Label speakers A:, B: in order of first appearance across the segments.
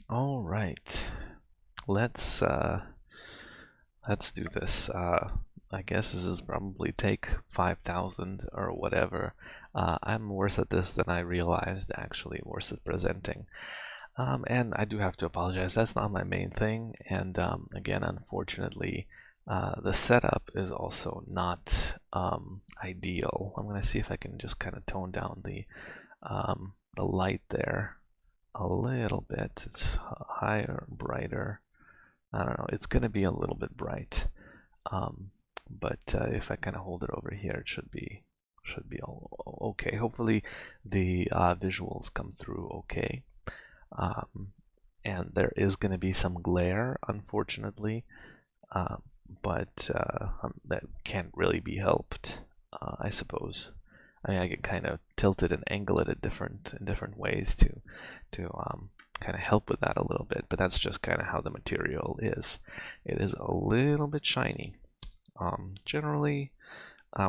A: All right, let's do this. I guess this is probably take 5,000 or whatever. I'm worse at this than I realized, actually, worse at presenting. And I do have to apologize. That's not my main thing. And again, unfortunately, the setup is also not ideal. I'm going to see if I can just kind of tone down the light there a little bit. It's higher, brighter. I don't know. It's going to be a little bit bright. Um, but if I kind of hold it over here, it should be all okay. Hopefully, the visuals come through okay. Um, and there is going to be some glare, unfortunately, uh, but that can't really be helped, I suppose. I mean, I can kind of tilt it and angle it at different ways to kind of help with that a little bit, but that's just kind of how the material is. It is a little bit shiny. Generally,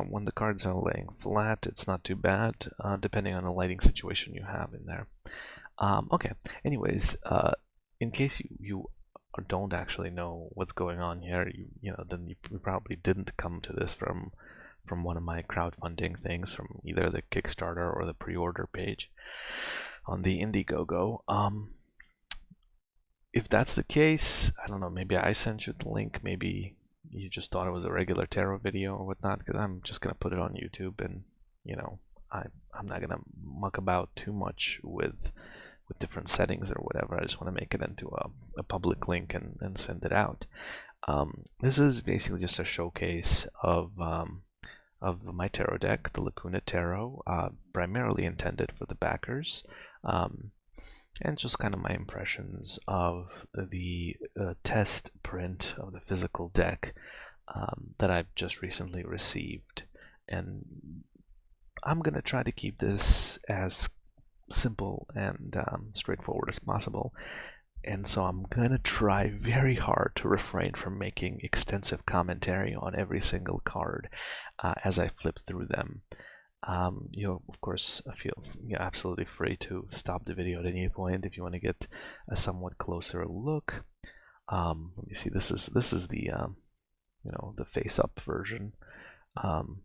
A: when the cards are laying flat, it's not too bad, depending on the lighting situation you have in there. Okay. Anyways, in case you don't actually know what's going on here, then you probably didn't come to this from one of my crowdfunding things, from either the Kickstarter or the pre-order page on the Indiegogo. If that's the case, I don't know. Maybe I sent you the link. Maybe you just thought it was a regular tarot video or whatnot. Because I'm just gonna put it on YouTube, and you know, I'm not gonna muck about too much with different settings or whatever. I just want to make it into a public link and send it out. This is basically just a showcase of my tarot deck, the Lacuna Tarot, primarily intended for the backers, and just kind of my impressions of the test print of the physical deck that I've just recently received. And I'm going to try to keep this as simple and straightforward as possible. And so I'm going to try very hard to refrain from making extensive commentary on every single card as I flip through them. You'll, of course, feel absolutely free to stop the video at any point if you want to get a somewhat closer look. Let me see. This is the the face-up version um,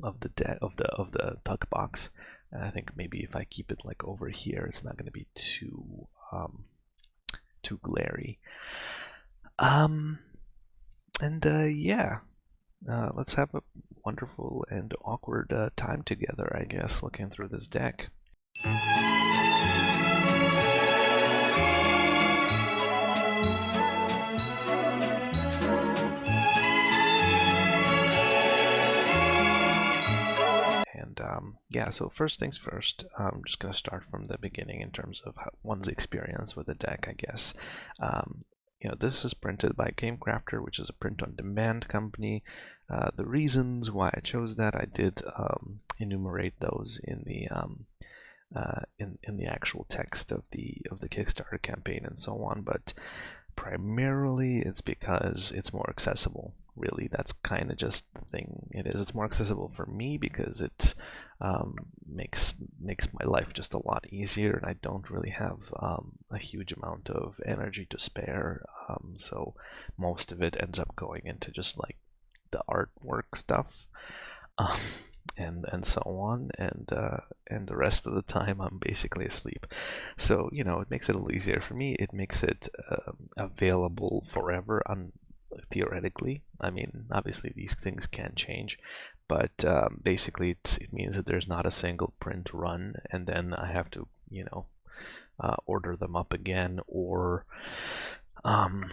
A: of the tuck box. And I think maybe if I keep it like over here, it's not going to be too glary. Um, and yeah, let's have a wonderful and awkward time together, I guess, looking through this deck. And yeah, so first things first, I'm just going to start from the beginning in terms of one's experience with the deck, I guess. This was printed by GameCrafter, which is a print-on-demand company. The reasons why I chose that, I did enumerate those in the in the actual text of the Kickstarter campaign and so on, but primarily it's because it's more accessible. Really, that's kind of just the thing it is. It's more accessible for me because it makes my life just a lot easier, and I don't really have a huge amount of energy to spare. So most of it ends up going into just like the artwork stuff. Um, and so on, and the rest of the time I'm basically asleep. So it makes it a little easier for me. It makes it available forever, theoretically. I mean, obviously these things can change, but basically it means that there's not a single print run, and then I have to order them up again, or um,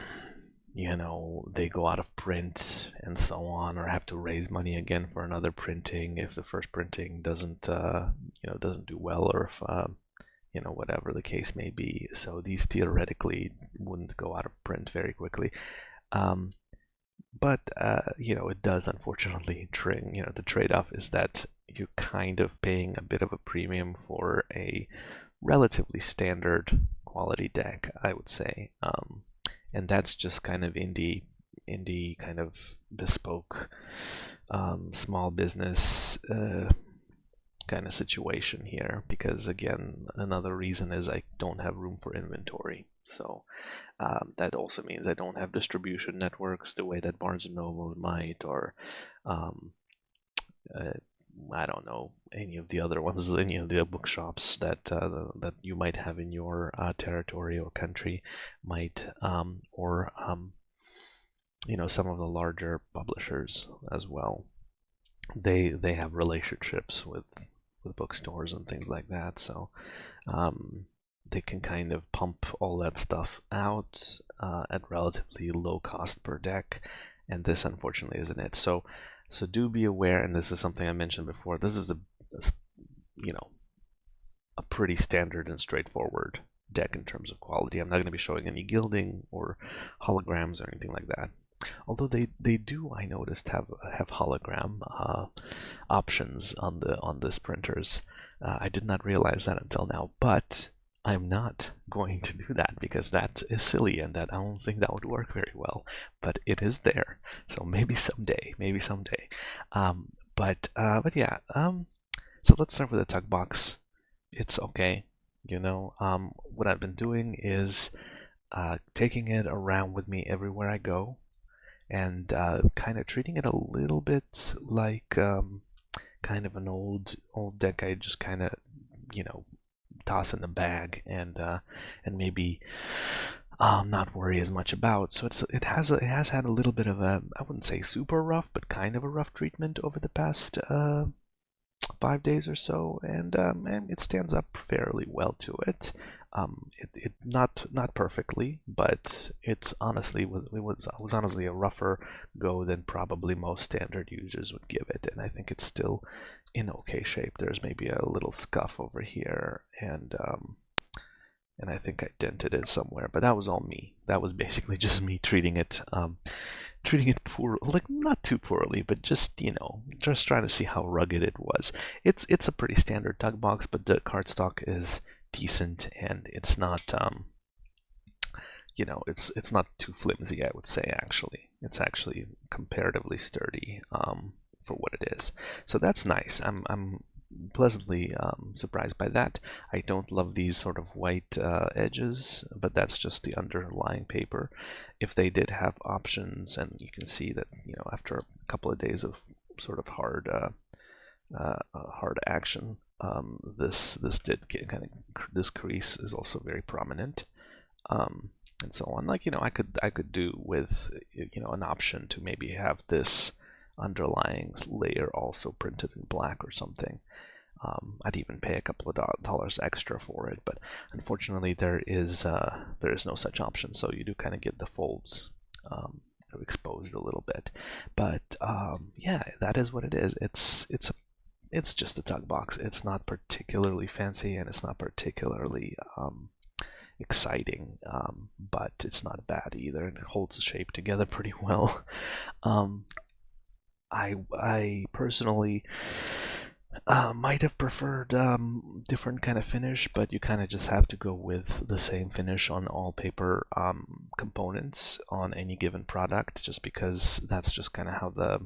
A: they go out of print and so on, or have to raise money again for another printing if the first printing doesn't do well, or if whatever the case may be. So these theoretically wouldn't go out of print very quickly. But it does unfortunately the trade-off is that you're kind of paying a bit of a premium for a relatively standard quality deck, I would say. And that's just kind of indie kind of bespoke small business kind of situation here, because again, another reason is I don't have room for inventory. So that also means I don't have distribution networks the way that Barnes and Noble might, or um, uh, I don't know, any of the other ones, any of the bookshops that you might have in your territory or country might, or some of the larger publishers as well. They have relationships with bookstores and things like that, so um, they can kind of pump all that stuff out at relatively low cost per deck, and this unfortunately isn't it. So do be aware, and this is something I mentioned before. This is you know a pretty standard and straightforward deck in terms of quality. I'm not going to be showing any gilding or holograms or anything like that. Although they do, I noticed, have hologram options on this printers. I did not realize that until now, but I'm not going to do that because that is silly and that I don't think that would work very well. But it is there, so maybe someday, maybe someday. But yeah. So let's start with the tug box. It's okay. What I've been doing is taking it around with me everywhere I go, and kind of treating it a little bit like kind of an old deck. I just kind of you know toss in the bag and maybe not worry as much about. So it has had a little bit of a, I wouldn't say super rough, but kind of a rough treatment over the past 5 days or so, and it stands up fairly well to it. It not perfectly, but it's honestly was honestly a rougher go than probably most standard users would give it, and I think it's still in okay shape. There's maybe a little scuff over here, and I think I dented it somewhere, but that was all me. That was basically just me treating it poor, like not too poorly, but just trying to see how rugged it was. It's a pretty standard tug box, but the cardstock is decent, and it's not it's not too flimsy. I would say it's actually comparatively sturdy for what it is. So that's nice. I'm pleasantly surprised by that. I don't love these sort of white edges, but that's just the underlying paper. If they did have options, and you can see that after a couple of days of sort of hard action, this did get kind of, this crease is also very prominent. And so on. Like I could do with an option to maybe have this underlying layer also printed in black or something. I'd even pay a couple of dollars extra for it, but unfortunately there is no such option. So you do kind of get the folds exposed a little bit. But yeah, that is what it is. It's just a tug box. It's not particularly fancy, and it's not particularly exciting, but it's not bad either, and it holds the shape together pretty well. I personally might have preferred different kind of finish, but you kind of just have to go with the same finish on all paper components on any given product, just because that's just kind of how the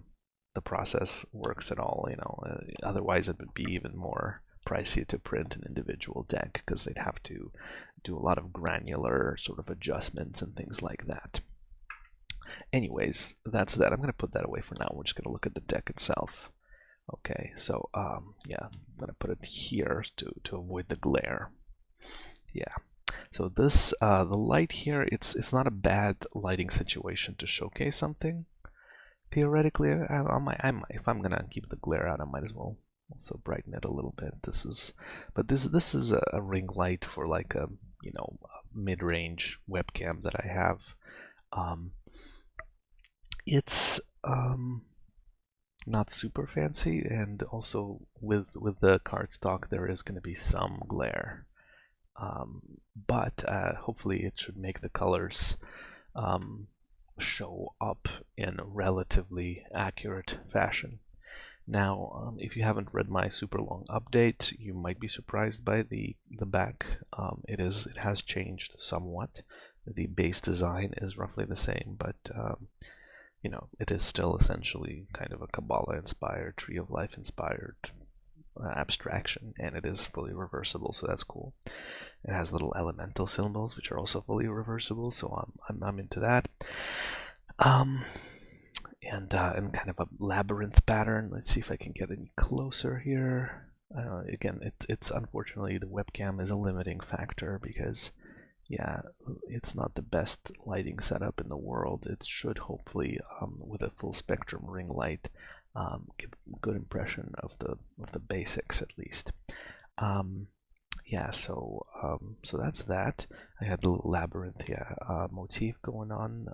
A: process works at all. Otherwise it would be even more pricey to print an individual deck because they'd have to do a lot of granular sort of adjustments and things like that. Anyways, that's that. I'm going to put that away for now. We're just going to look at the deck itself. Okay, so yeah, I'm going to put it here to avoid the glare. Yeah. So this the light here, it's not a bad lighting situation to showcase something. Theoretically, I might if I'm gonna keep the glare out, I might as well also brighten it a little bit. This is a ring light for like a mid-range webcam that I have. It's not super fancy, and also with the cardstock there is going to be some glare, but hopefully it should make the colors show up in a relatively accurate fashion. Now, if you haven't read my super long update, you might be surprised by the back. It has changed somewhat. The base design is roughly the same, but it is still essentially kind of a Kabbalah inspired, Tree of Life inspired abstraction, and it is fully reversible, so that's cool. It has little elemental symbols, which are also fully reversible, so I'm into that. And kind of a labyrinth pattern. Let's see if I can get any closer here. Again, it's unfortunately the webcam is a limiting factor because, yeah, it's not the best lighting setup in the world. It should hopefully, with a full spectrum ring light, give a good impression of the basics at least. Yeah, so that's that. I had the little labyrinth, motif going on.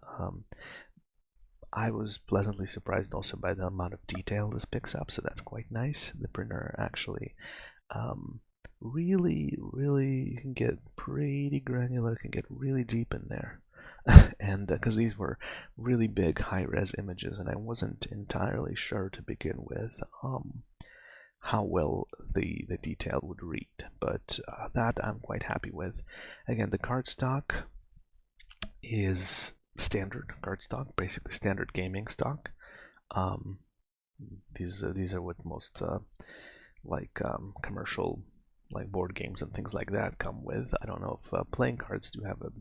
A: I was pleasantly surprised also by the amount of detail this picks up, so that's quite nice. The printer actually really, you can get pretty granular, can get really deep in there. And because these were really big high-res images, and I wasn't entirely sure to begin with how well the detail would read, but that I'm quite happy with. Again, the cardstock is standard cardstock, basically standard gaming stock. Um, these are what most commercial like board games and things like that come with. I don't know if playing cards do have it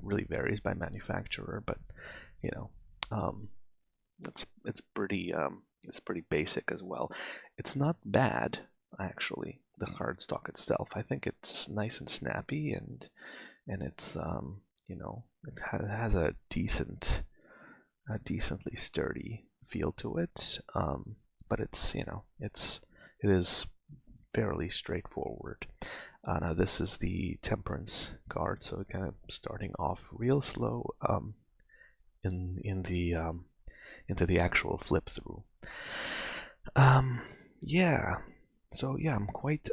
A: really varies by manufacturer, but you know, um, it's pretty basic as well. It's not bad actually. The cardstock itself, I think it's nice and snappy, and it's it has a decently sturdy feel to it. But it is fairly straightforward. Now this is the Temperance card, so kind of starting off real slow in the into the actual flip through. Yeah. So yeah, I'm quite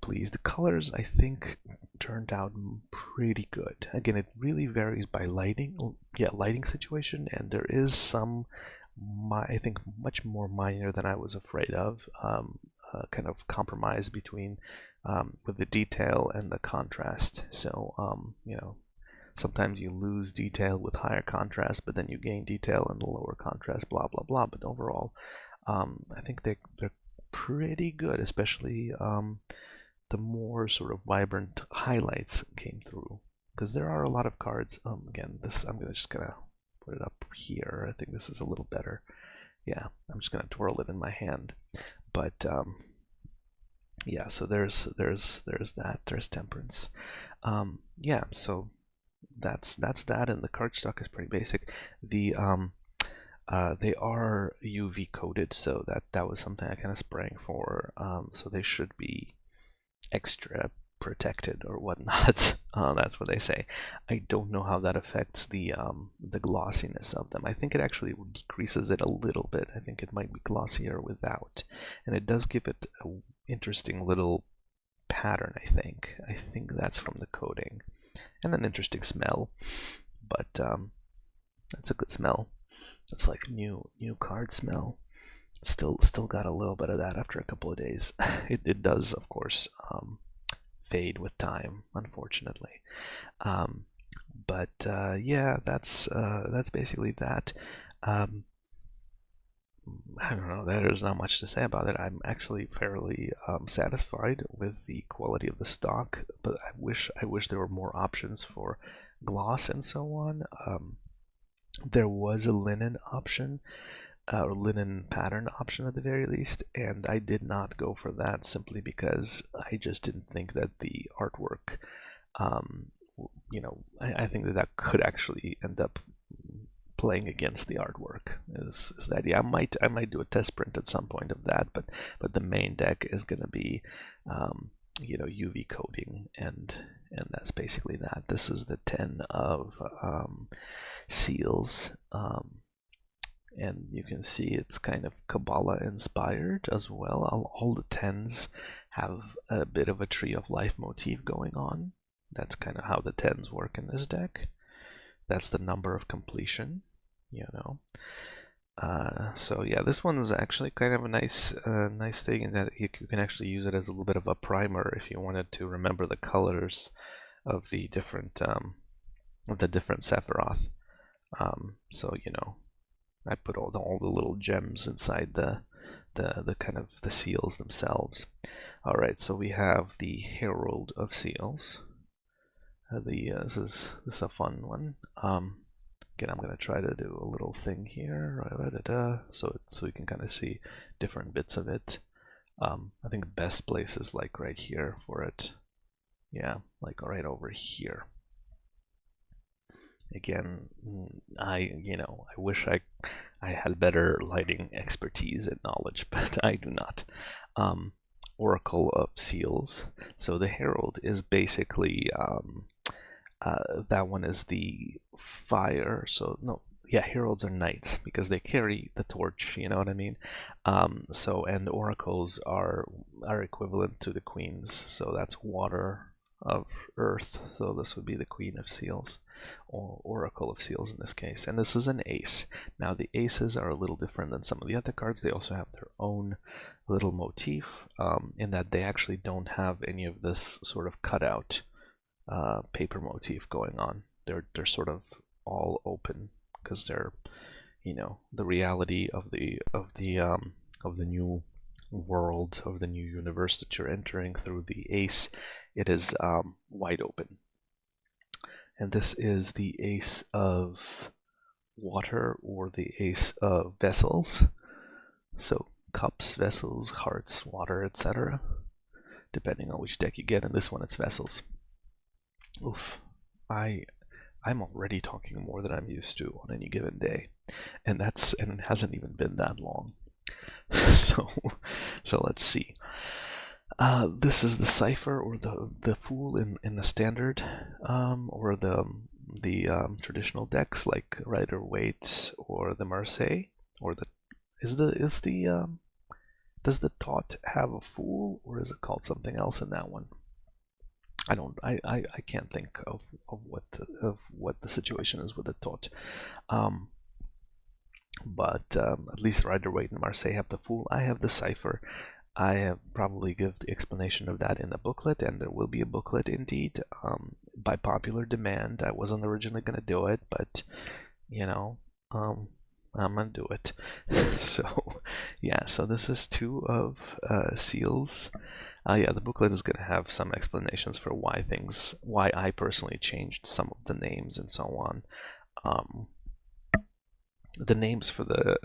A: pleased. The colors I think turned out pretty good. Again, it really varies by lighting situation, and there is some, I think, much more minor than I was afraid of. Kind of compromise between with the detail and the contrast. So sometimes you lose detail with higher contrast, but then you gain detail in the lower contrast. Blah blah blah. But overall, I think they're pretty good, especially the more sort of vibrant highlights came through. Because there are a lot of cards. Again, I'm just gonna put it up here. I think this is a little better. Yeah, I'm just gonna twirl it in my hand. But yeah, so there's that. There's Temperance. Yeah, so that's that, and the cardstock is pretty basic. They are UV coated, so that was something I kind of sprang for. So they should be extra protected or whatnot. That's what they say. I don't know how that affects the glossiness of them. I think it actually decreases it a little bit. I think it might be glossier without, and it does give it an interesting little pattern. I think that's from the coating, and an interesting smell. But that's a good smell. It's like new card smell. Still got a little bit of that after a couple of days. It does, of course, fade with time, unfortunately. But yeah, that's basically that. I don't know. There's not much to say about it. I'm actually fairly satisfied with the quality of the stock, but I wish there were more options for gloss and so on. There was a linen option, or linen pattern option at the very least, and I did not go for that simply because I just didn't think that the artwork, um, I think that could actually end up playing against the artwork. Is the idea? I might do a test print at some point of that, but the main deck is going to be UV coating, and that's basically that. This is the 10 of seals. And you can see it's kind of Kabbalah inspired as well. All the 10s have a bit of a Tree of Life motif going on. That's kind of how the 10s work in this deck. That's the number of completion, So yeah, this one's actually kind of a nice thing in that you can actually use it as a little bit of a primer if you wanted to remember the colors of the different Sephiroth. So I put all the little gems inside the the kind of the seals themselves. All right, so we have the Herald of Seals. This is a fun one. Again, I'm going to try to do a little thing here, so you can kind of see different bits of it. I think the best place is like right here for it. Yeah, like right over here. Again, I wish I had better lighting expertise and knowledge, but I do not. Oracle of Seals. So the Herald is basically that one is the fire. So no, yeah, heralds are knights because they carry the torch. You know what I mean? So and oracles are equivalent to the queens. So that's water of earth. So this would be the Queen of Seals, or Oracle of Seals in this case. And this is an ace. Now the aces are a little different than some of the other cards. They also have their own little motif in that they actually don't have any of this sort of cutout paper motif going on. They're sort of all open because they're, the reality of the new world, of the new universe that you're entering through the ace. It is wide open. And this is the Ace of Water, or the Ace of Vessels. So cups, vessels, hearts, water, etc. Depending on which deck you get. In this one, it's vessels. Oof. I'm already talking more than I'm used to on any given day, and it hasn't even been that long. so let's see. This is the cipher, or the fool in the standard, or the traditional decks like Rider Waite or the Marseille, or does the Tot have a fool, or is it called something else in that one? I can't think of what the situation is with the Tot. But at least Rider Waite and Marseille have the fool. I have the cipher. I have probably give the explanation of that in the booklet, and there will be a booklet indeed. By popular demand, I wasn't originally going to do it, but I'm going to do it. So yeah, so this is two of seals. Yeah, the booklet is going to have some explanations for why I personally changed some of the names and so on. The names for the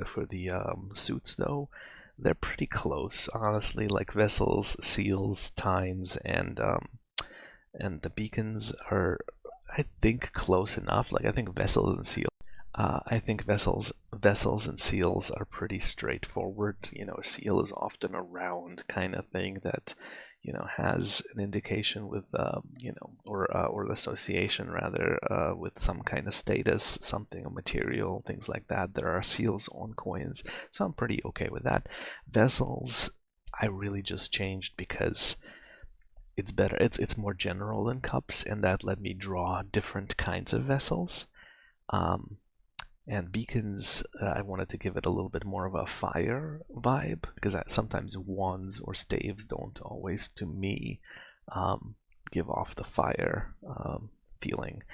A: suits, though, they're pretty close, honestly. Like vessels, seals, tines, and the beacons are, I think, close enough. Like I think vessels and seals. I think vessels and seals are pretty straightforward. A seal is often a round kind of thing that has an indication with or association rather with some kind of status, something, a material, things like that. There are seals on coins, so I'm pretty okay with that. Vessels, I really just changed because it's better. It's more general than cups, and that let me draw different kinds of vessels. And beacons, I wanted to give it a little bit more of a fire vibe, because sometimes wands or staves don't always, to me, give off the fire feeling.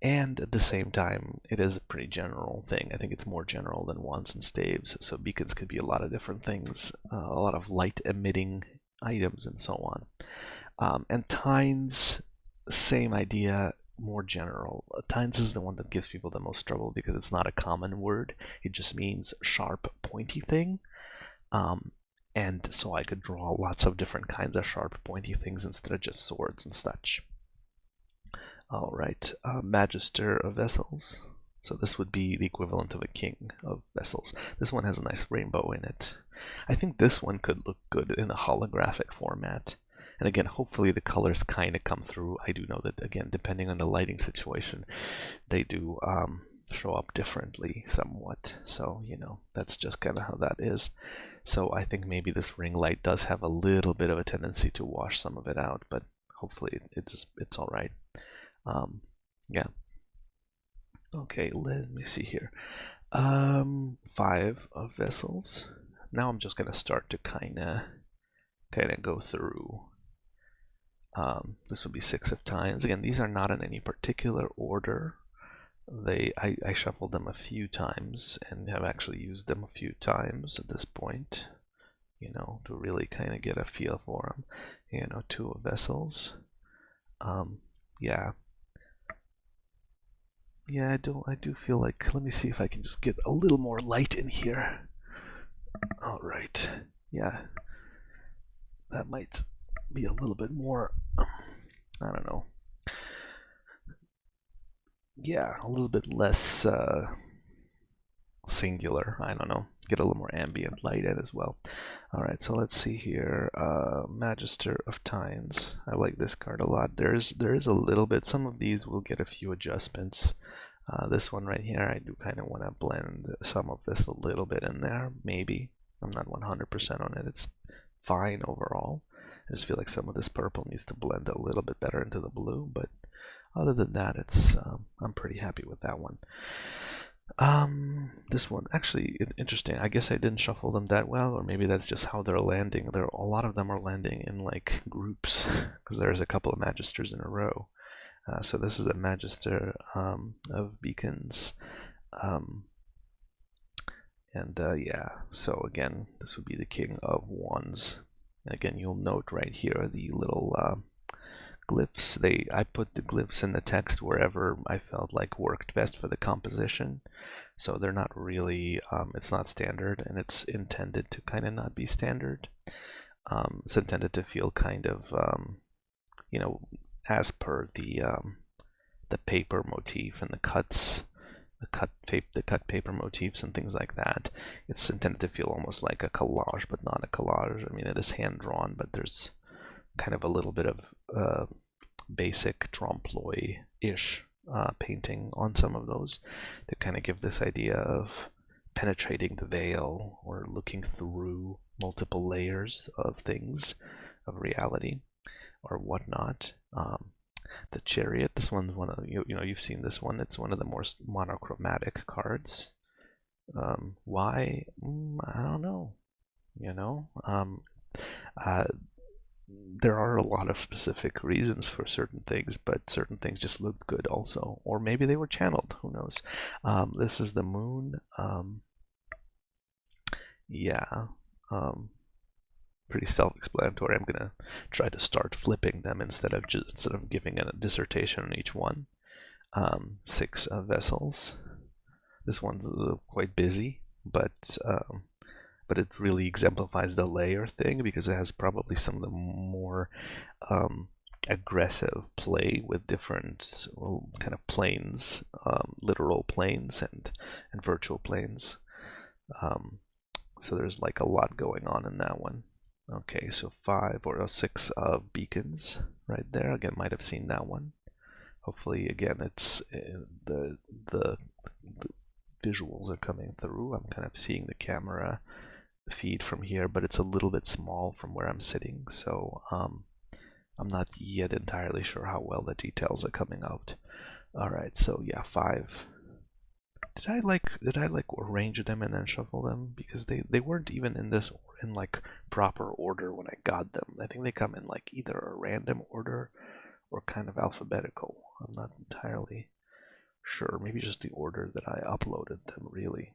A: And at the same time, it is a pretty general thing. I think it's more general than wands and staves. So beacons could be a lot of different things, a lot of light emitting items and so on. And tines, same idea, more general. Tines is the one that gives people the most trouble because it's not a common word. It just means sharp, pointy thing. And so I could draw lots of different kinds of sharp, pointy things instead of just swords and such. All right, Magister of Vessels. So this would be the equivalent of a king of vessels. This one has a nice rainbow in it. I think this one could look good in a holographic format. And again, hopefully the colors kind of come through. I do know that, again, depending on the lighting situation, they do show up differently somewhat. So, that's just kind of how that is. So I think maybe this ring light does have a little bit of a tendency to wash some of it out, but hopefully it's all right. Yeah. Okay, let me see here. 5 of vessels. Now I'm just going to start to kind of go through. This would be 6 of tines. Again, these are not in any particular order. I shuffled them a few times and have actually used them a few times at this point. to really kind of get a feel for them. 2 vessels. Yeah. Yeah, I do feel like, let me see if I can just get a little more light in here. All right. Yeah, that might be a little bit more, I don't know. Yeah, a little bit less singular. I don't know. Get a little more ambient light in as well. All right, so let's see here. Magister of Tines. I like this card a lot. There is a little bit. Some of these will get a few adjustments. This one right here, I do kind of want to blend some of this a little bit in there. Maybe. I'm not 100% on it. It's fine overall. I just feel like some of this purple needs to blend a little bit better into the blue, but other than that, I'm pretty happy with that one. This one actually interesting. I guess I didn't shuffle them that well, or maybe that's just how they're landing. A lot of them are landing in like groups because there's a couple of magisters in a row. So this is a magister of beacons, and yeah. So again, this would be the king of wands. Again, you'll note right here the little glyphs. I put the glyphs in the text wherever I felt like worked best for the composition. So they're not really, it's not standard, and it's intended to kind of not be standard. It's intended to feel kind of, as per the paper motif and the cut paper motifs and things like that. It's intended to feel almost like a collage, but not a collage. I mean, it is hand drawn, but there's kind of a little bit of basic trompe-l'oeil-ish painting on some of those to kind of give this idea of penetrating the veil or looking through multiple layers of things, of reality or whatnot. The Chariot, this one's one of you've seen this one. It's one of the more monochromatic cards. Why? I don't know. Uh, there are a lot of specific reasons for certain things, but certain things just looked good also. Or maybe they were channeled, who knows. This is the moon. Yeah, pretty self-explanatory. I'm gonna try to start flipping them instead of giving a dissertation on each one. 6 vessels. This one's quite busy, but it really exemplifies the layer thing because it has probably some of the more aggressive play with different kind of planes, literal planes and virtual planes. So there's like a lot going on in that one. Okay, so 5 or 6 of beacons right there. Again, might have seen that one. Hopefully, again, it's the visuals are coming through. I'm kind of seeing the camera feed from here, but it's a little bit small from where I'm sitting, so I'm not yet entirely sure how well the details are coming out. All right, so yeah, 5. Did I like arrange them and then shuffle them? Because they weren't even in like proper order when I got them. I think they come in like either a random order or kind of alphabetical. I'm not entirely sure. Maybe just the order that I uploaded them, really.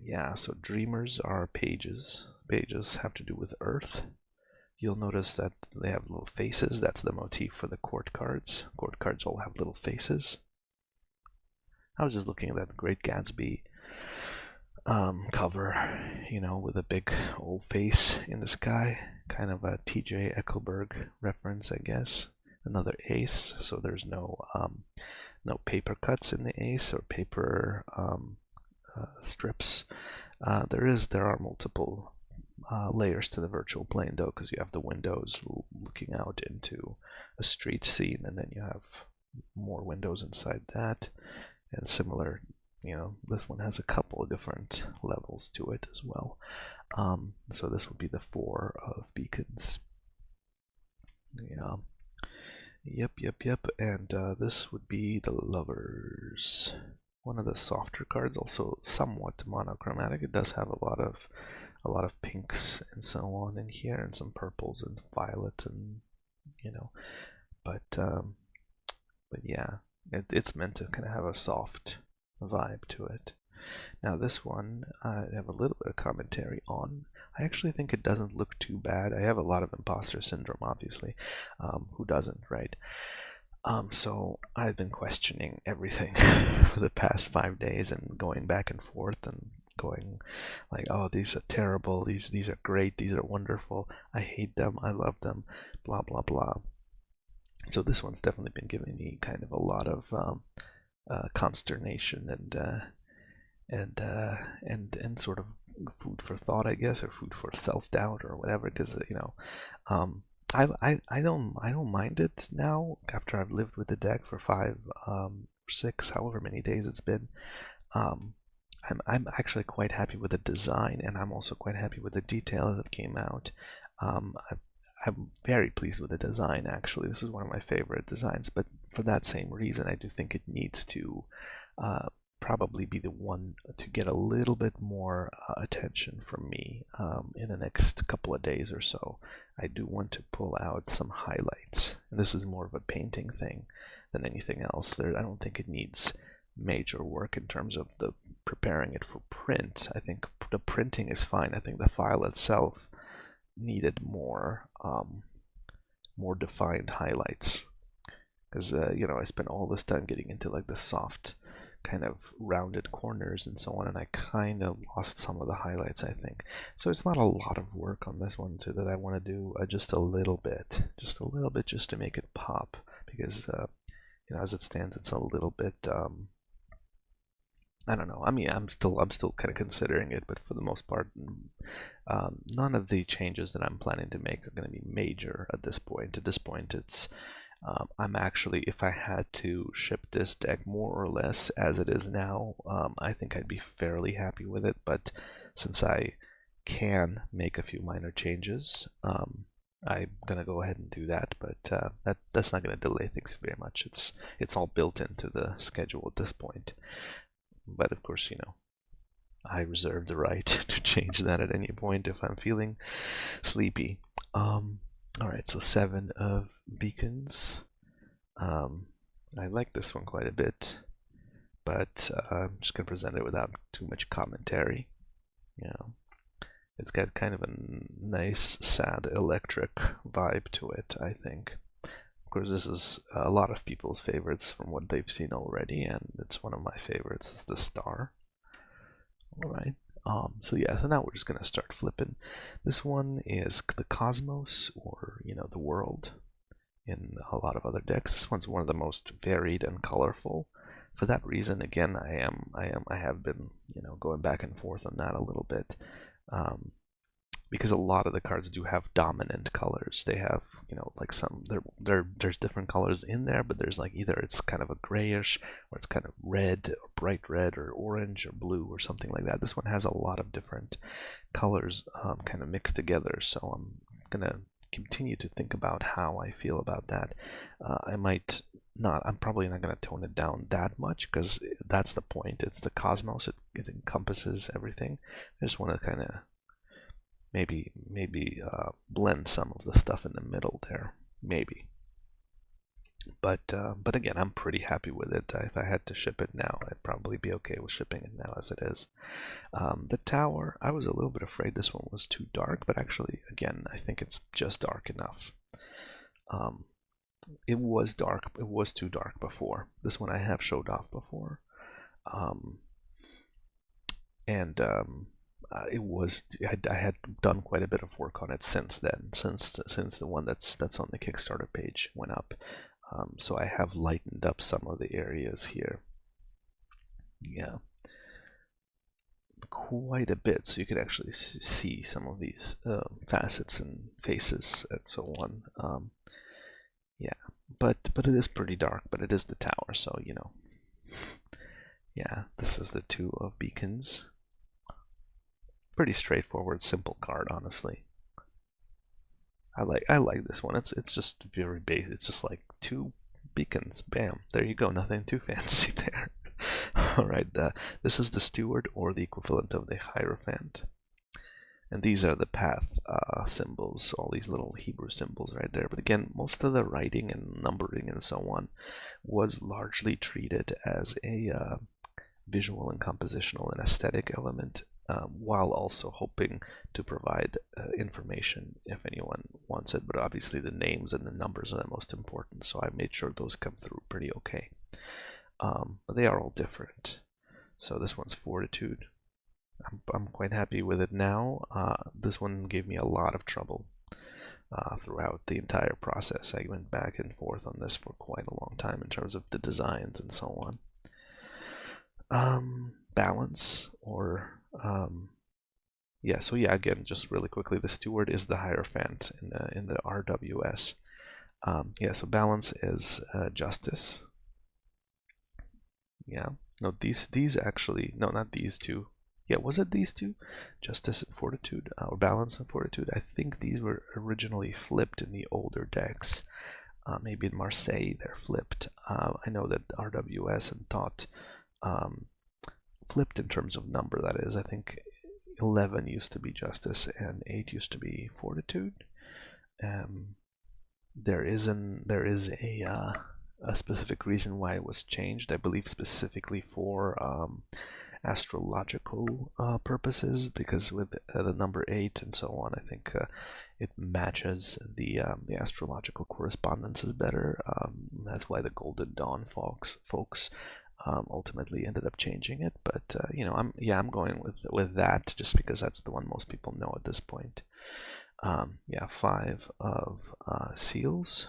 A: Yeah, so dreamers are pages. Pages have to do with Earth. You'll notice that they have little faces. That's the motif for the court cards. Court cards all have little faces. I was just looking at that Great Gatsby cover, with a big old face in the sky. Kind of a T.J. Eckleburg reference, I guess. Another ace, so there's no paper cuts in the ace or paper strips. There are multiple layers to the virtual plane though, because you have the windows looking out into a street scene, and then you have more windows inside that, and similar. This one has a couple of different levels to it as well. So this would be the 4 of beacons. Yeah. Yep. And this would be the lovers. One of the softer cards, also somewhat monochromatic. It does have a lot of pinks and so on in here, and some purples and violets, and but yeah, it's meant to kind of have a soft vibe to it. Now this one I have a little bit of commentary on. I actually think it doesn't look too bad. I have a lot of imposter syndrome, obviously. Who doesn't, right? So I've been questioning everything for the past 5 days and going back and forth and going like, oh, these are terrible, these are great, these are wonderful, I hate them, I love them, blah blah blah. So this one's definitely been giving me kind of a lot of consternation and sort of food for thought, I guess, or food for self-doubt or whatever, because um, I don't mind it now after I've lived with the deck for 6, however many days it's been. Um, I'm actually quite happy with the design, and I'm also quite happy with the details that came out. I'm very pleased with the design, actually. This is one of my favorite designs, but for that same reason, I do think it needs to uh, probably be the one to get a little bit more attention from me in the next couple of days or so. I do want to pull out some highlights. And this is more of a painting thing than anything else. I don't think it needs major work in terms of the preparing it for print. I think the printing is fine. I think the file itself needed more defined highlights, because I spent all this time getting into like the soft kind of rounded corners and so on, and I kind of lost some of the highlights, I think. So it's not a lot of work on this one too that I want to do, just a little bit just to make it pop, because as it stands, it's a little bit I don't know. I mean, I'm still kind of considering it, but for the most part, none of the changes that I'm planning to make are going to be major at this point. At this point, I'm actually, if I had to ship this deck more or less as it is now, I think I'd be fairly happy with it. But since I can make a few minor changes, I'm gonna go ahead and do that. But that's not gonna delay things very much. It's all built into the schedule at this point. But of course, I reserve the right to change that at any point if I'm feeling sleepy. Alright, so 7 of beacons. I like this one quite a bit, but I'm just going to present it without too much commentary. It's got kind of a nice, sad, electric vibe to it, I think. Of course, this is a lot of people's favorites from what they've seen already, and it's one of my favorites. It's the star. All right. So now we're just gonna start flipping. This one is the cosmos, or the world. In a lot of other decks, this one's one of the most varied and colorful. For that reason, again, I have been going back and forth on that a little bit. Because a lot of the cards do have dominant colors. They have, like there's different colors in there, but there's like either it's kind of a grayish, or it's kind of red, or bright red, or orange, or blue, or something like that. This one has a lot of different colors kind of mixed together, so I'm gonna continue to think about how I feel about that. I'm probably not going to tone it down that much, because that's the point. It's the cosmos. It encompasses everything. I just want to kind of maybe blend some of the stuff in the middle there, maybe. But again, I'm pretty happy with it. If I had to ship it now, I'd probably be okay with shipping it now as it is. The tower, I was a little bit afraid this one was too dark, but actually, again, I think it's just dark enough. It was dark. It was too dark before. This one I have showed off before, and I had done quite a bit of work on it since then, since the one that's on the Kickstarter page went up. So I have lightened up some of the areas here. Yeah, quite a bit, so you can actually see some of these facets and faces and so on. Yeah, but it is pretty dark, but it is the tower, so yeah, this is the 2 of beacons. Pretty straightforward, simple card, honestly. I like this one. It's just very basic. It's just like 2 beacons. Bam. There you go. Nothing too fancy there. All right. This is the steward, or the equivalent of the hierophant. And these are the path symbols, all these little Hebrew symbols right there. But again, most of the writing and numbering and so on was largely treated as a visual and compositional and aesthetic element, while also hoping to provide information if anyone wants it. But obviously the names and the numbers are the most important, so I made sure those come through pretty okay. But they are all different. So this one's Fortitude. I'm quite happy with it now. This one gave me a lot of trouble throughout the entire process. I went back and forth on this for quite a long time in terms of the designs and so on. Balance, or again, just really quickly, the steward is the Hierophant in the RWS. So balance is justice. Yeah, no, these actually, no, not these two. Yeah, was it these two? Justice and Fortitude, or Balance and Fortitude. I think these were originally flipped in the older decks. Maybe in Marseille they're flipped. I know that RWS and Thought flipped in terms of number, that is. I think 11 used to be Justice and 8 used to be Fortitude. There is a specific reason why it was changed. I believe specifically for astrological purposes, because with the number 8 and so on, I think it matches the astrological correspondences better. That's why the Golden Dawn folks ultimately ended up changing it. But I'm going with that just because that's the one most people know at this point. 5 of seals.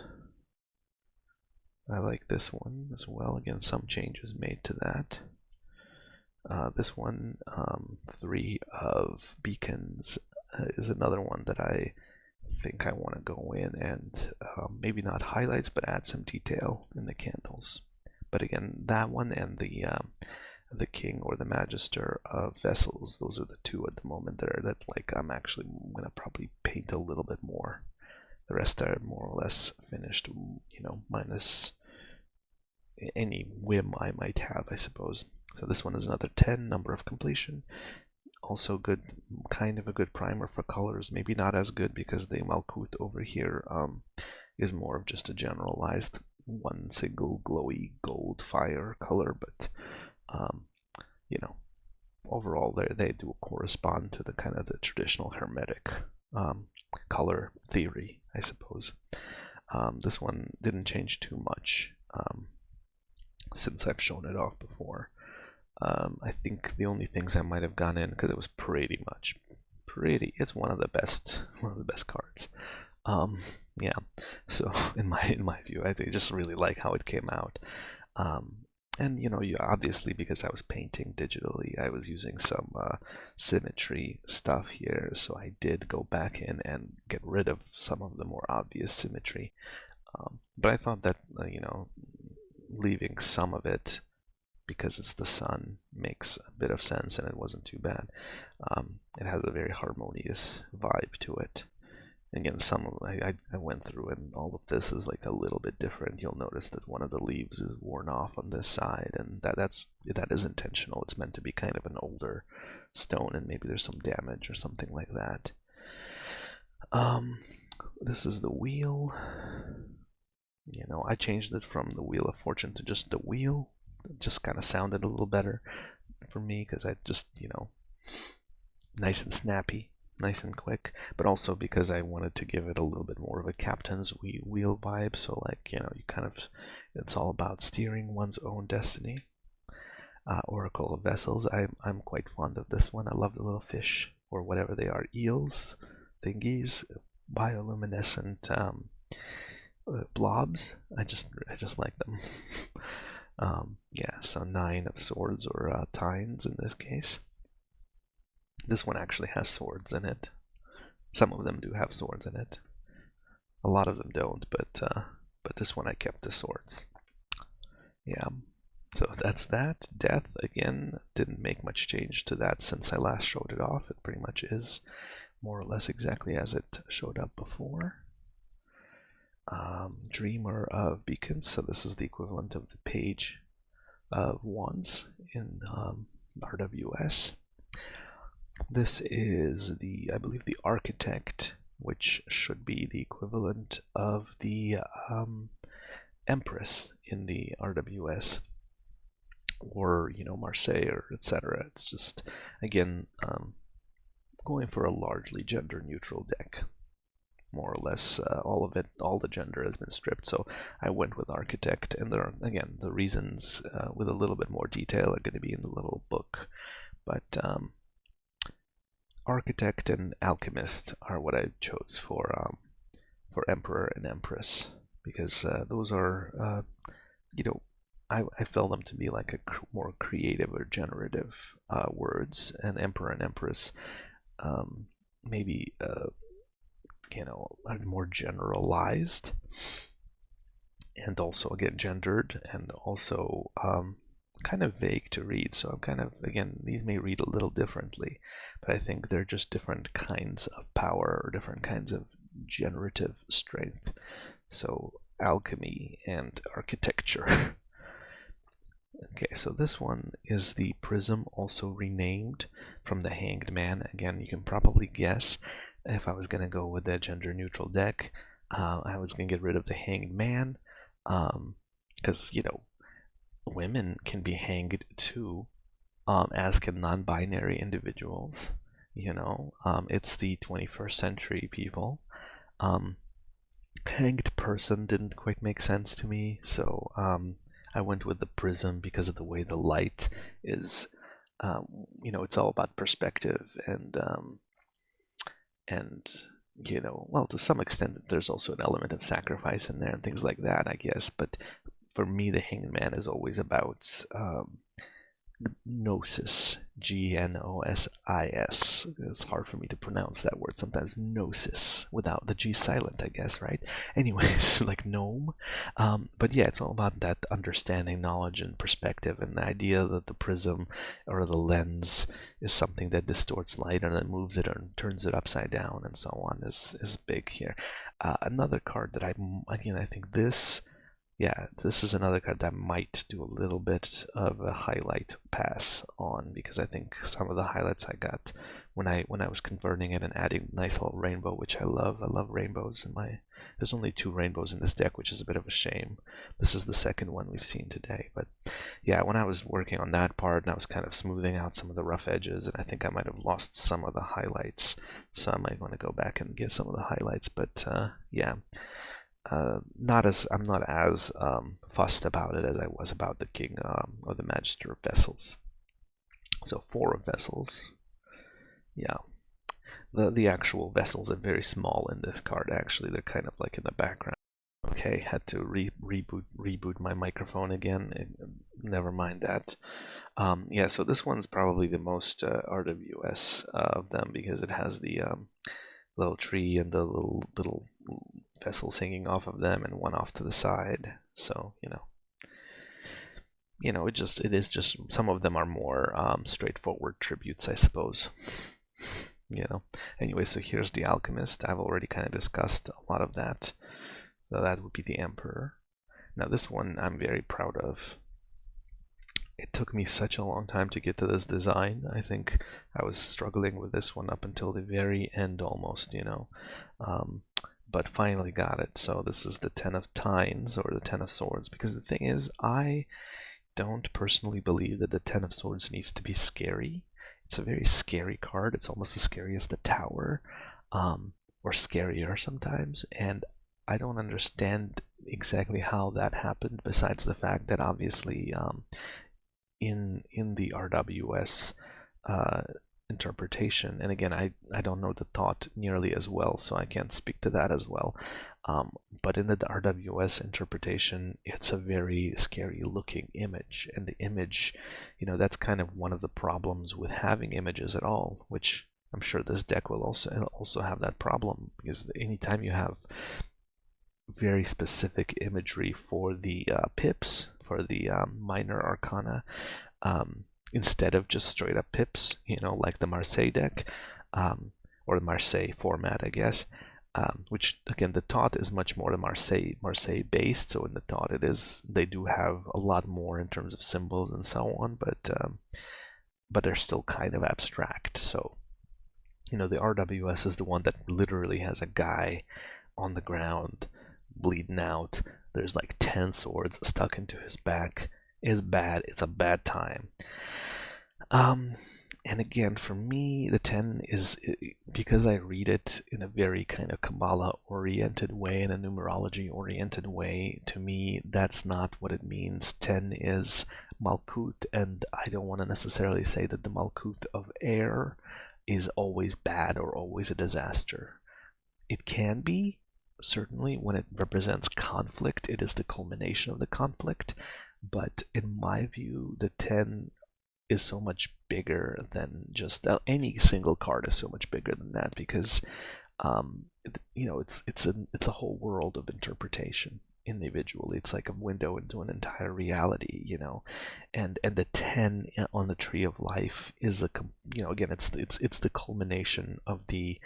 A: I like this one as well. Again, some changes made to that. This one, 3 of beacons, is another one that I think I want to go in and maybe not highlights, but add some detail in the candles. But again, that one and the king or the magister of vessels, those are the two at the moment that I'm actually going to probably paint a little bit more. The rest are more or less finished, minus any whim I might have, I suppose. So this one is another 10, number of completion. Also good, kind of a good primer for colors. Maybe not as good because the Malkuth over here is more of just a generalized one single glowy gold fire color, but overall they do correspond to the kind of the traditional hermetic color theory, I suppose. This one didn't change too much since I've shown it off before. I think the only things I might have gone in, because it was it's one of the best cards. So in my view, I just really like how it came out. And you obviously, because I was painting digitally, I was using some symmetry stuff here, so I did go back in and get rid of some of the more obvious symmetry. But I thought that leaving some of it, because it's the sun, makes a bit of sense, and it wasn't too bad. It has a very harmonious vibe to it. Again, I went through, and all of this is like a little bit different. You'll notice that one of the leaves is worn off on this side, and that is intentional. It's meant to be kind of an older stone, and maybe there's some damage or something like that. This is the wheel. I changed it from the Wheel of Fortune to just the wheel. It just kind of sounded a little better for me because I just, nice and snappy, nice and quick, but also because I wanted to give it a little bit more of a captain's wheel vibe. So it's all about steering one's own destiny. Oracle of Vessels. I'm quite fond of this one. I love the little fish, or whatever they are, eels, thingies, bioluminescent blobs. I just like them. So 9 of swords, or tines in this case. This one actually has swords in it. Some of them do have swords in it. A lot of them don't, but this one I kept the swords. Yeah. So that's that. Death, again, didn't make much change to that since I last showed it off. It pretty much is more or less exactly as it showed up before. Dreamer of Beacons, so this is the equivalent of the Page of Wands in RWS. This is I believe the Architect, which should be the equivalent of the Empress in the RWS. or Marseille or etc. It's just again going for a largely gender neutral deck. More or less, all of it, all the gender has been stripped. So I went with Architect, and there are, again, the reasons with a little bit more detail are going to be in the little book. But Architect and Alchemist are what I chose for Emperor and Empress, because those are, I felt them to be like a more creative or generative words, and Emperor and Empress maybe are more generalized, and also again gendered, and also kind of vague to read. So I'm kind of, again, these may read a little differently, but I think they're just different kinds of power or different kinds of generative strength. So alchemy and architecture. Okay, so this one is the Prism, also renamed from the Hanged Man. Again, you can probably guess if I was going to go with the gender neutral deck, I was going to get rid of the Hanged Man, because, women can be hanged too, as can non-binary individuals. It's the 21st century, people. Hanged person didn't quite make sense to me, so I went with the Prism because of the way the light is. It's all about perspective, and well, to some extent, there's also an element of sacrifice in there and things like that, I guess. But for me, the Hanged Man is always about gnosis, Gnosis. It's hard for me to pronounce that word sometimes. Gnosis, without the G silent, I guess, right? Anyways, like gnome. But yeah, it's all about that understanding, knowledge, and perspective, and the idea that the prism or the lens is something that distorts light and then moves it and turns it upside down and so on is big here. Another card that I think this. Yeah, this is another card that might do a little bit of a highlight pass on, because I think some of the highlights I got when I was converting it and adding nice little rainbow, which I love. I love rainbows in my. There's only 2 rainbows in this deck, which is a bit of a shame. This is the second one we've seen today, but yeah, when I was working on that part and I was kind of smoothing out some of the rough edges, and I think I might have lost some of the highlights, so I might want to go back and get some of the highlights. But yeah. I'm not as fussed about it as I was about the King or the Magister of Vessels. So 4 of Vessels. Yeah. The actual vessels are very small in this card, actually. They're kind of like in the background. Okay, had to reboot my microphone again. Never mind that. Yeah, so this one's probably the most RWS of them, because it has the little tree and the little vessels hanging off of them and one off to the side. So it is just, some of them are more straightforward tributes, I suppose. Anyway, so here's the Alchemist. I've already kind of discussed a lot of that. So that would be the Emperor. Now this one I'm very proud of. It took me such a long time to get to this design. I think I was struggling with this one up until the very end almost, but finally got it. So this is the 10 of Tines, or the 10 of Swords, because the thing is, I don't personally believe that the 10 of Swords needs to be scary. It's a very scary card. It's almost as scary as the Tower, or scarier sometimes, and I don't understand exactly how that happened, besides the fact that obviously in the RWS interpretation, and again, I don't know the thought nearly as well, so I can't speak to that as well, but in the RWS interpretation, it's a very scary looking image, and the image, that's kind of one of the problems with having images at all, which I'm sure this deck will also have that problem, because anytime you have very specific imagery for the pips, for the minor arcana, instead of just straight up pips, like the Marseille deck, or the Marseille format, I guess, which again, the thought is much more the Marseille based. So in the thought, they do have a lot more in terms of symbols and so on, but they're still kind of abstract. So the RWS is the one that literally has a guy on the ground bleeding out. There's like 10 swords stuck into his back, is bad. It's a bad time. Um, and again, for me, the 10 is because I read it in a very kind of Kabbalah oriented way, in a numerology oriented way. To me, that's not what it means. 10 is Malkut, and I don't want to necessarily say that the Malkut of air is always bad or always a disaster. It can be, certainly, when it represents conflict, it is the culmination of the conflict. But in my view, the 10 is so much bigger than just any single card is so much bigger than that because it's a whole world of interpretation individually. It's like a window into an entire reality, and the 10 on the tree of life is again, it's the culmination of the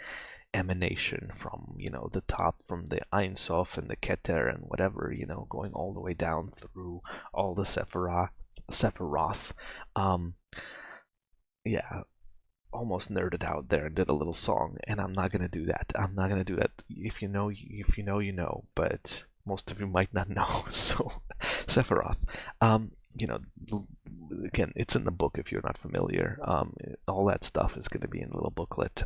A: emanation from the top, from the Ein Sof and the Keter and whatever, going all the way down through all the Sephiroth. Um, yeah, almost nerded out there and did a little song, and I'm not gonna do that. I'm not gonna do that. If you know, you know, but most of you might not know. So, Sephiroth. You know, again, it's in the book if you're not familiar. All that stuff is gonna be in a little booklet.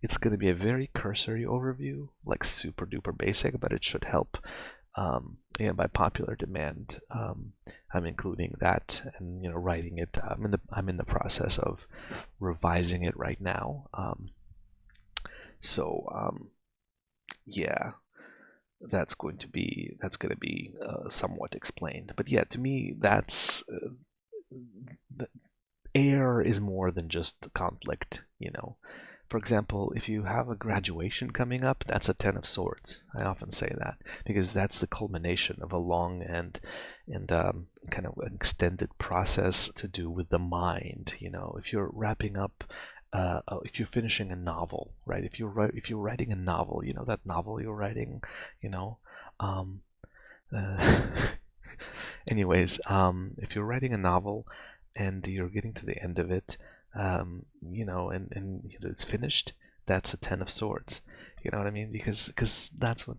A: It's gonna be a very cursory overview, like super duper basic, but it should help. And by popular demand, I'm including that and writing it. I'm in the process of revising it right now. So yeah, that's going to be somewhat explained. But yeah, to me, that's the air is more than just conflict. For example, if you have a graduation coming up, that's a Ten of Swords. I often say that because that's the culmination of a long and kind of an extended process to do with the mind. If you're wrapping up, if you're finishing a novel, right? If you're writing a novel, that novel you're writing, you know. Um, uh, if you're writing a novel and you're getting to the end of it, and it's finished, that's a Ten of Swords. You know what I mean? Because that's what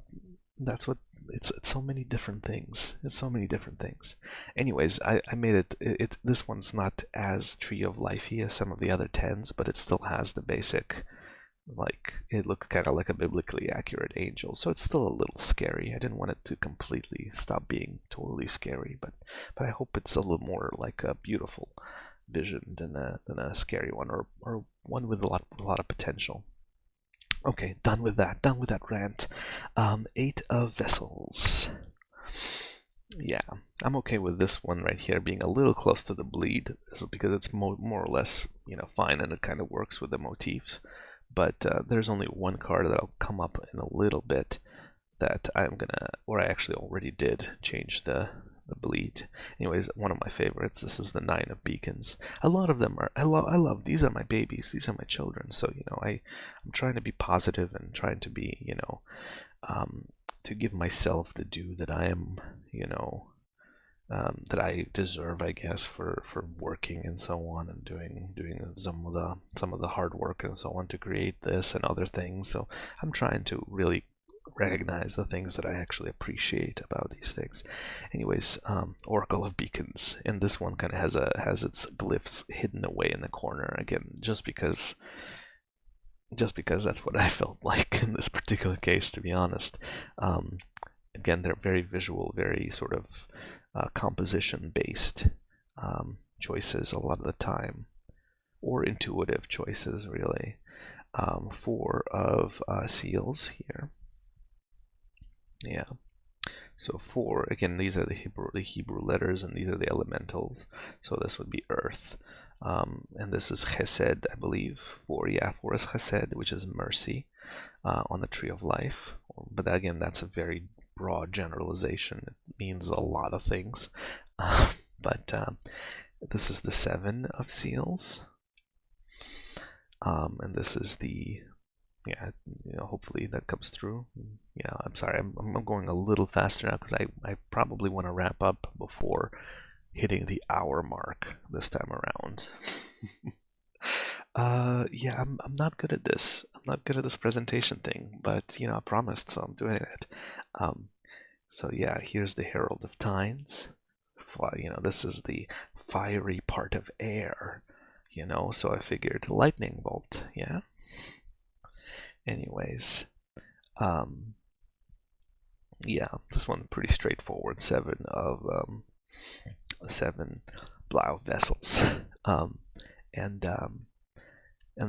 A: it's so many different things. It's so many different things. Anyways, I made it. This one's not as Tree of Lifey as some of the other tens, but it still has the basic. Like it looks kind of like a biblically accurate angel, so it's still a little scary. I didn't want it to completely stop being totally scary, but I hope it's a little more like a beautiful vision than a scary one, or one with a lot of potential. Okay, done with that. Done with that rant. Eight of Vessels. Yeah, I'm okay with this one right here being a little close to the bleed, because it's more or less fine, and it kind of works with the motifs. But there's only one card that'll come up in a little bit that or I actually already did change the bleed. Anyways, one of my favorites. This is the Nine of Beacons. A lot of them are. I love. These are my babies. These are my children. So I'm trying to be positive and trying to be to give myself the due that I am that I deserve, I guess, for working and so on, and doing some of the hard work and so on to create this and other things. So I'm trying to really recognize the things that I actually appreciate about these things. Anyways, Oracle of Beacons, and this one kind of has its glyphs hidden away in the corner again, just because that's what I felt like in this particular case, to be honest. Again, they're very visual, very sort of composition based choices a lot of the time, or intuitive choices, really. Four of seals here. Yeah. So four, again, these are the Hebrew letters, and these are the elementals. So this would be earth. And this is chesed, I believe. Four is chesed, which is mercy on the tree of life. But again, that's a very broad generalization. It means a lot of things. But this is the seven of seals. And this is the hopefully that comes through. Yeah, I'm sorry, I'm going a little faster now because I probably want to wrap up before hitting the hour mark this time around. Yeah, I'm not good at this. I'm not good at this presentation thing, but I promised, so I'm doing it. So yeah, here's the Herald of Tines this is the fiery part of air, so I figured lightning bolt, yeah. Anyways, um, yeah, this one pretty straightforward. Seven Blau vessels, um, and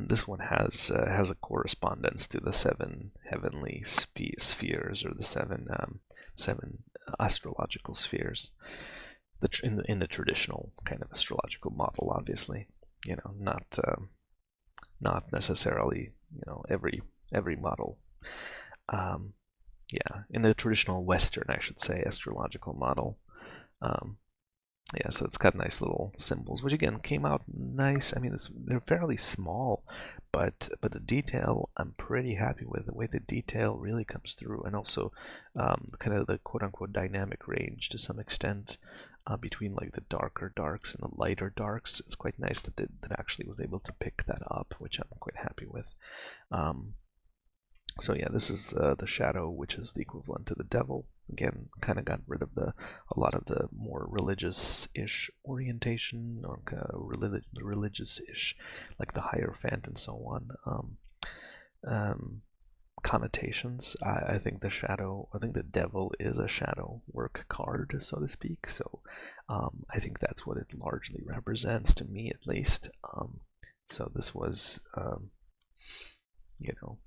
A: this one has a correspondence to the seven heavenly spheres, or the seven astrological spheres, in the traditional kind of astrological model, obviously, not necessarily every model. Um, yeah, in the traditional Western, I should say, astrological model. Um, yeah, so it's got nice little symbols, which again came out nice. I mean, they're fairly small, but the detail I'm pretty happy with. The way the detail really comes through, and also kind of the quote unquote dynamic range to some extent between like the darker darks and the lighter darks. It's quite nice that that actually was able to pick that up, which I'm quite happy with. So yeah, this is the shadow, which is the equivalent to the devil. Again, kind of got rid of a lot of the more religious-ish orientation, or religious-ish, like the Hierophant and so on. Connotations. I think the devil is a shadow work card, so to speak. So I think that's what it largely represents, to me at least. So this was, you know,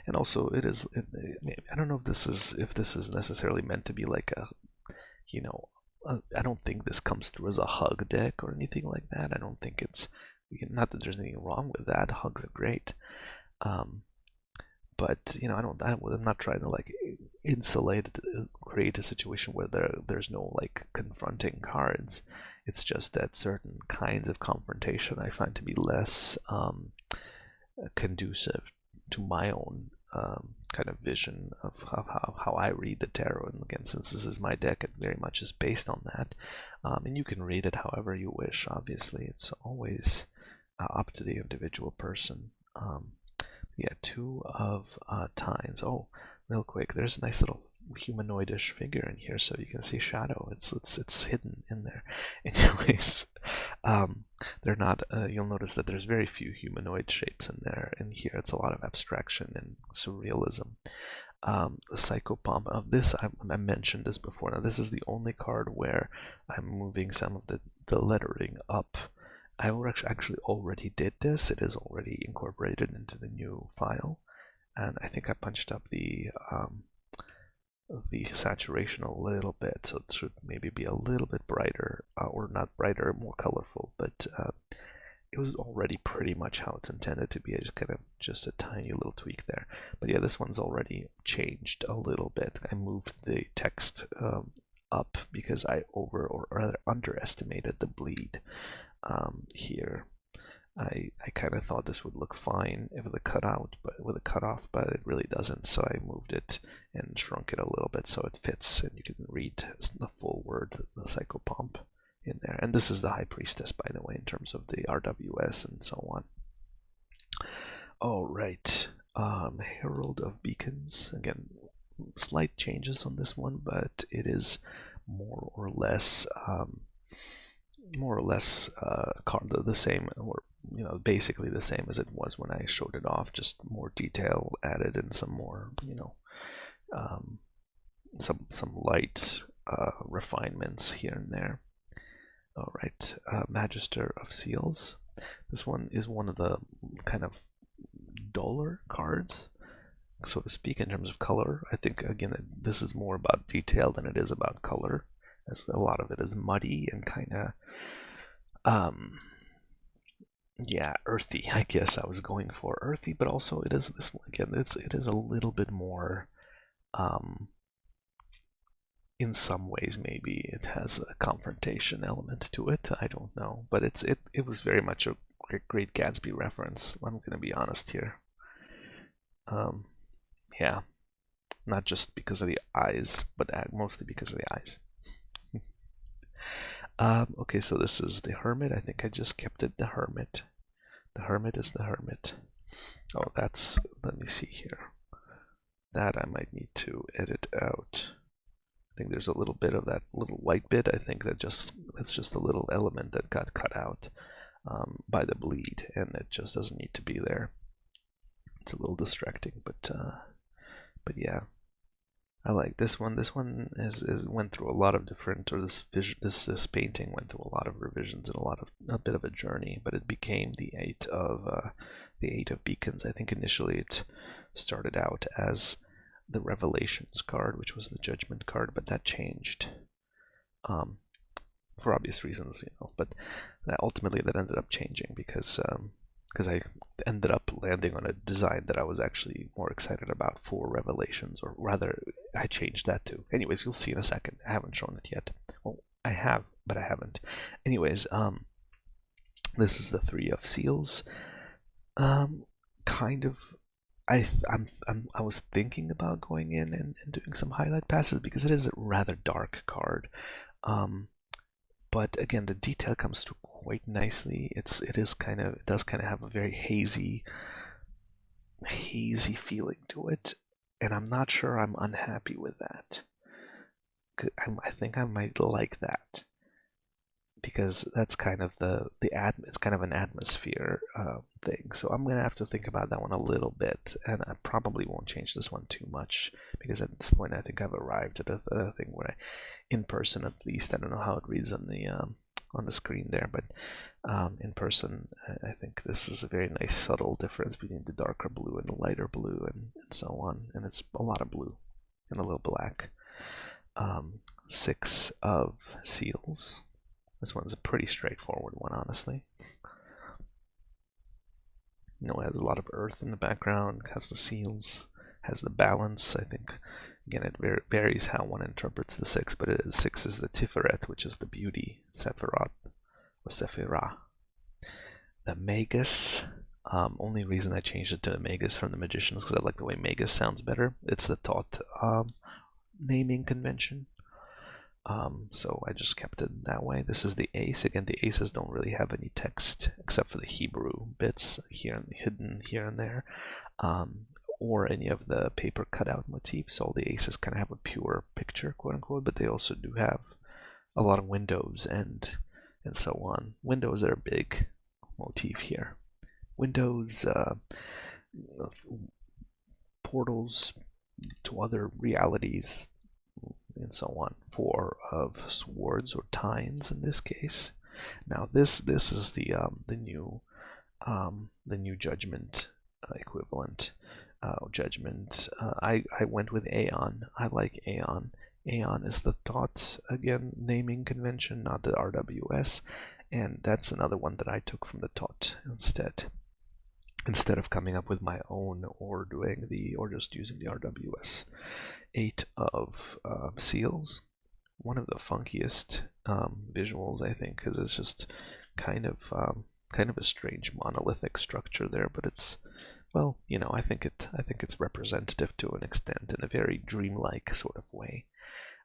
A: and also I don't know if this is necessarily meant to be like you know, I don't think this comes through as a hug deck or anything like that. I don't think it's, not that there's anything wrong with that. Hugs are great. But I'm not trying to like create a situation where there's no like confronting cards. It's just that certain kinds of confrontation I find to be less conducive to my own kind of vision of how I read the tarot. And again, since this is my deck, it very much is based on that. And you can read it however you wish. Obviously, it's always up to the individual person. Yeah, two of tines. Oh, real quick, there's a nice little humanoidish figure in here, so you can see shadow. It's hidden in there. Anyways, they're not. You'll notice that there's very few humanoid shapes in there. In here, it's a lot of abstraction and surrealism. The psychopomp of this, I mentioned this before. Now, this is the only card where I'm moving some of the lettering up. I actually already did this. It is already incorporated into the new file, and I think I punched up the saturation a little bit, so it should maybe be a little bit brighter, or not brighter, more colorful. But it was already pretty much how it's intended to be. I just a tiny little tweak there. But yeah, this one's already changed a little bit. I moved the text up because I or rather underestimated the bleed. Here, I kind of thought this would look fine with a cutout, but with a cutoff, but it really doesn't. So I moved it and shrunk it a little bit so it fits, and you can read the full word, the psychopomp, in there. And this is the High Priestess, by the way, in terms of the RWS and so on. All right, Herald of Beacons. Again, slight changes on this one, but it is more or less the same, or basically the same as it was when I showed it off. Just more detail added and some more, some light refinements here and there. All right, Magister of Seals. This one is one of the kind of duller cards, so to speak, in terms of color. I think again this is more about detail than it is about color, as a lot of it is muddy and kind of yeah, earthy. I guess I was going for earthy, but also it is this one again. It is a little bit more. In some ways, maybe it has a confrontation element to it. I don't know, but it was very much a Great Gatsby reference. I'm gonna be honest here. Yeah, not just because of the eyes, but mostly because of the eyes. Okay, so this is the Hermit. I think I just kept it the Hermit. The Hermit is the Hermit. Oh, let me see here. That I might need to edit out. I think there's a little bit of that little white bit. I think that's just a little element that got cut out by the bleed, and it just doesn't need to be there. It's a little distracting, but yeah, I like this one. This one is went through a lot of different, or this painting went through a lot of revisions and a bit of a journey, but it became the eight of beacons. I think initially it started out as the Revelations card, which was the Judgment card, but that changed for obvious reasons, But ultimately that ended up changing because I ended up landing on a design that I was actually more excited about for Revelations, or rather, I changed that too. Anyways, you'll see in a second. I haven't shown it yet. Well, I have, but I haven't. Anyways, this is the Three of Seals. Kind of. I was thinking about going in and doing some highlight passes because it is a rather dark card. But again, the detail comes through quite nicely. It does kind of have a very hazy feeling to it, and I'm not sure I'm unhappy with that. I think I might like that because that's kind of it's kind of an atmosphere thing. So I'm gonna have to think about that one a little bit, and I probably won't change this one too much because at this point I think I've arrived at a thing where in person at least, I don't know how it reads on the screen there, but in person I think this is a very nice subtle difference between the darker blue and the lighter blue and so on, and it's a lot of blue and a little black. Six of Seals. This one's a pretty straightforward one, honestly. It has a lot of earth in the background, has the seals, has the balance. I think, again, it varies how one interprets the six, but six is the Tiferet, which is the beauty, Sephiroth, or Sephirah. The Magus, only reason I changed it to Magus from the Magician is because I like the way Magus sounds better. It's the Thoth naming convention. So I just kept it that way. This is the ace. Again, the aces don't really have any text except for the Hebrew bits hidden here and there, or any of the paper cutout motifs. So all the aces kind of have a pure picture, quote unquote, but they also do have a lot of windows and so on. Windows are a big motif here. Windows, portals to other realities, and so on. Four of Swords, or Tines in this case. Now this is the new Judgment equivalent. Judgment. I went with Aeon. I like Aeon. Aeon is the Thoth, again, naming convention, not the RWS, and that's another one that I took from the Thoth instead of coming up with my own or just using the RWS. Eight of Seals, one of the funkiest visuals, I think, because it's just kind of a strange monolithic structure there, but it's, well, I think it's representative to an extent in a very dreamlike sort of way.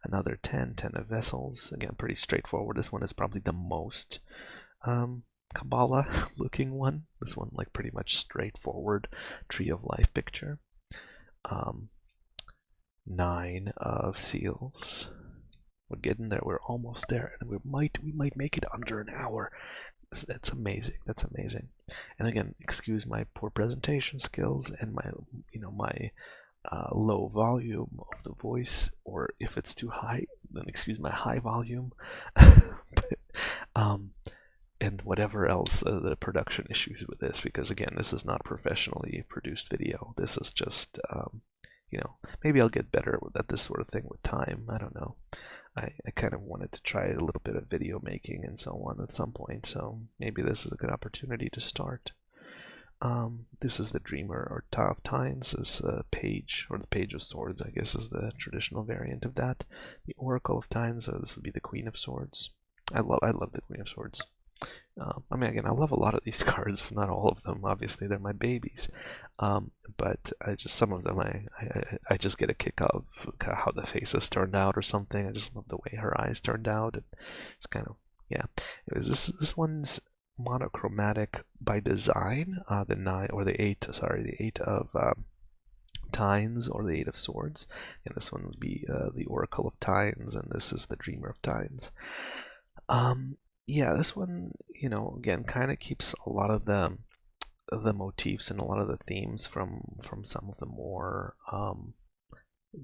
A: Another 10 of Vessels, again, pretty straightforward. This one is probably the most Kabbalah looking one. This one, like, pretty much straightforward Tree of Life picture. 9 of Seals. We're getting there. We're almost there, and we might make it under an hour. That's amazing. That's amazing. And again, excuse my poor presentation skills and my low volume of the voice, or if it's too high, then excuse my high volume. But, and whatever else the production issues with this, because again, this is not professionally produced video. This is just maybe I'll get better at this sort of thing with time. I don't know. I kind of wanted to try a little bit of video making and so on at some point, so maybe this is a good opportunity to start. This is the Dreamer, or of Tines, is a page, or the Page of Swords, I guess, is the traditional variant of that. The Oracle of Tines, this would be the Queen of Swords. I love the Queen of Swords. I mean, again, I love a lot of these cards, not all of them. Obviously, they're my babies, but some of them I just get a kick of how the faces turned out or something. I just love the way her eyes turned out. And it's kind of, yeah. Anyways, this one's monochromatic by design. The 8 of Tines, or the Eight of Swords. And this one would be the Oracle of Tines, and this is the Dreamer of Tines. Yeah, this one, again, kind of keeps a lot of the motifs and a lot of the themes from some of the more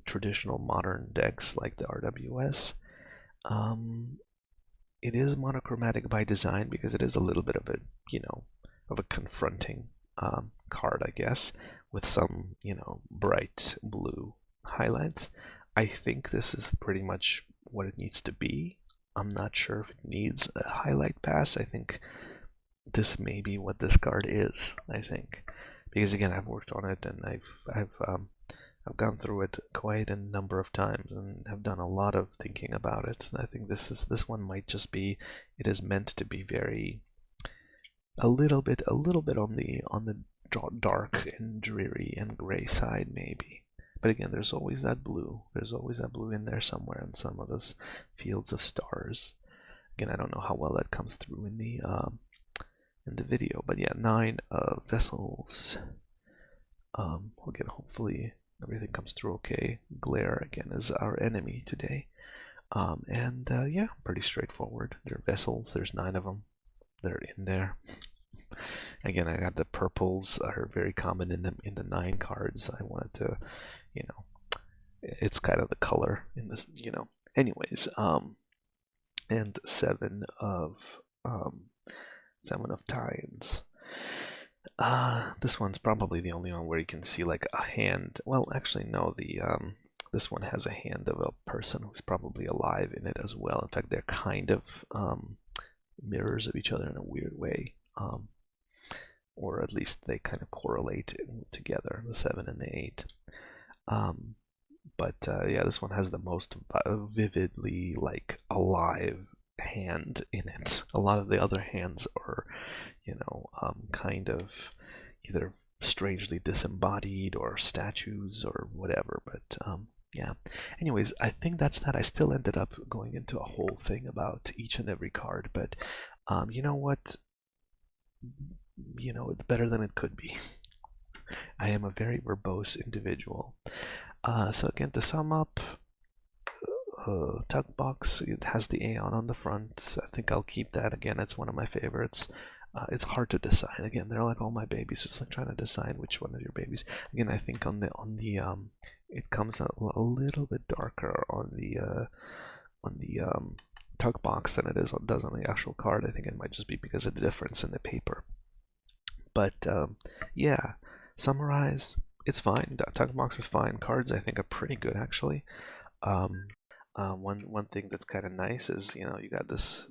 A: traditional modern decks like the RWS. It is monochromatic by design because it is a little bit of a confronting card, I guess, with some, bright blue highlights. I think this is pretty much what it needs to be. I'm not sure if it needs a highlight pass. I think this may be what this card is, I think. Because again, I've worked on it and I've gone through it quite a number of times and have done a lot of thinking about it. And I think this one might just be, it is meant to be very a little bit on the dark and dreary and gray side maybe. But again, there's always that blue. There's always that blue in there somewhere in some of those fields of stars. Again, I don't know how well that comes through in the video, but yeah, 9 vessels. Again, hopefully everything comes through okay. Glare again is our enemy today. Yeah, pretty straightforward. They're vessels. There's 9 of them. They're in there. Again, I got the purples are very common in the 9 cards. I wanted to, it's kind of the color in this, Anyways, and 7 of 7 of Tines. This one's probably the only one where you can see like a hand. Well, actually, no. This one has a hand of a person who's probably alive in it as well. In fact, they're kind of mirrors of each other in a weird way, or at least they kind of correlate together. The 7 and the 8. But yeah, this one has the most vividly like alive hand in it. A lot of the other hands are, kind of either strangely disembodied or statues or whatever. But yeah. Anyways, I think that's that. I still ended up going into a whole thing about each and every card, but you know what? It's better than it could be. I am a very verbose individual. So again, to sum up, Tug Box, it has the Aeon on the front. I think I'll keep that. Again, it's one of my favorites. It's hard to decide. Again, they're like all my babies. It's like trying to decide which one of your babies. Again, I think on the it comes out a little bit darker on the Tug Box than it does on the actual card. I think it might just be because of the difference in the paper. But yeah, summarize. It's fine. Tug Box is fine. Cards I think are pretty good actually. One thing that's kind of nice is you got this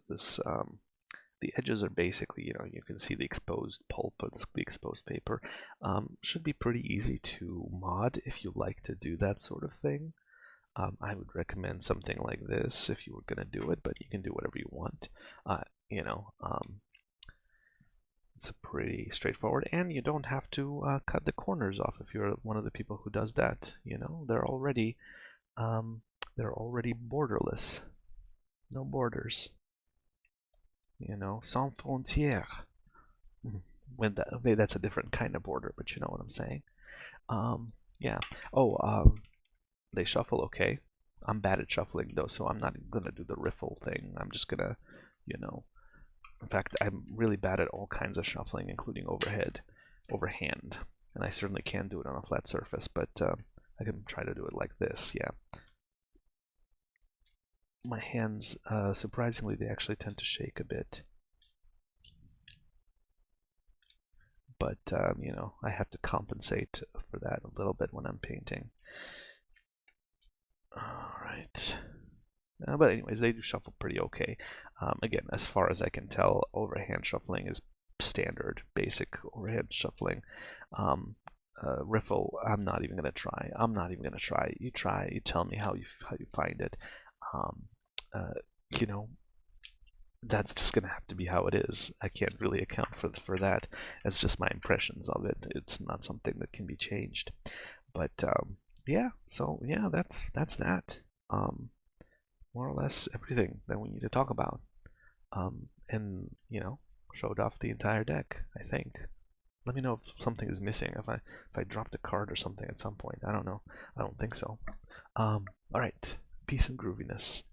A: the edges are basically you can see the exposed pulp or the exposed paper. Should be pretty easy to mod if you like to do that sort of thing. I would recommend something like this if you were gonna do it, but you can do whatever you want. It's pretty straightforward, and you don't have to cut the corners off if you're one of the people who does that. They're already borderless, no borders. Sans frontières. That's a different kind of border, but you know what I'm saying. Yeah. Oh, they shuffle okay. I'm bad at shuffling though, so I'm not gonna do the riffle thing. I'm just gonna, in fact, I'm really bad at all kinds of shuffling, including overhand, and I certainly can do it on a flat surface, but I can try to do it like this. Yeah. My hands, surprisingly, they actually tend to shake a bit. But, I have to compensate for that a little bit when I'm painting. Alright. But anyways, they do shuffle pretty okay. Again, as far as I can tell, overhand shuffling is standard, basic overhand shuffling. Riffle, I'm not even gonna try. You try. You tell me how you find it. That's just gonna have to be how it is. I can't really account for that. It's just my impressions of it. It's not something that can be changed. But yeah. So yeah, that's that. More or less everything that we need to talk about. And showed off the entire deck, I think. Let me know if something is missing. If I dropped a card or something at some point. I don't know. I don't think so. All right. Peace and grooviness.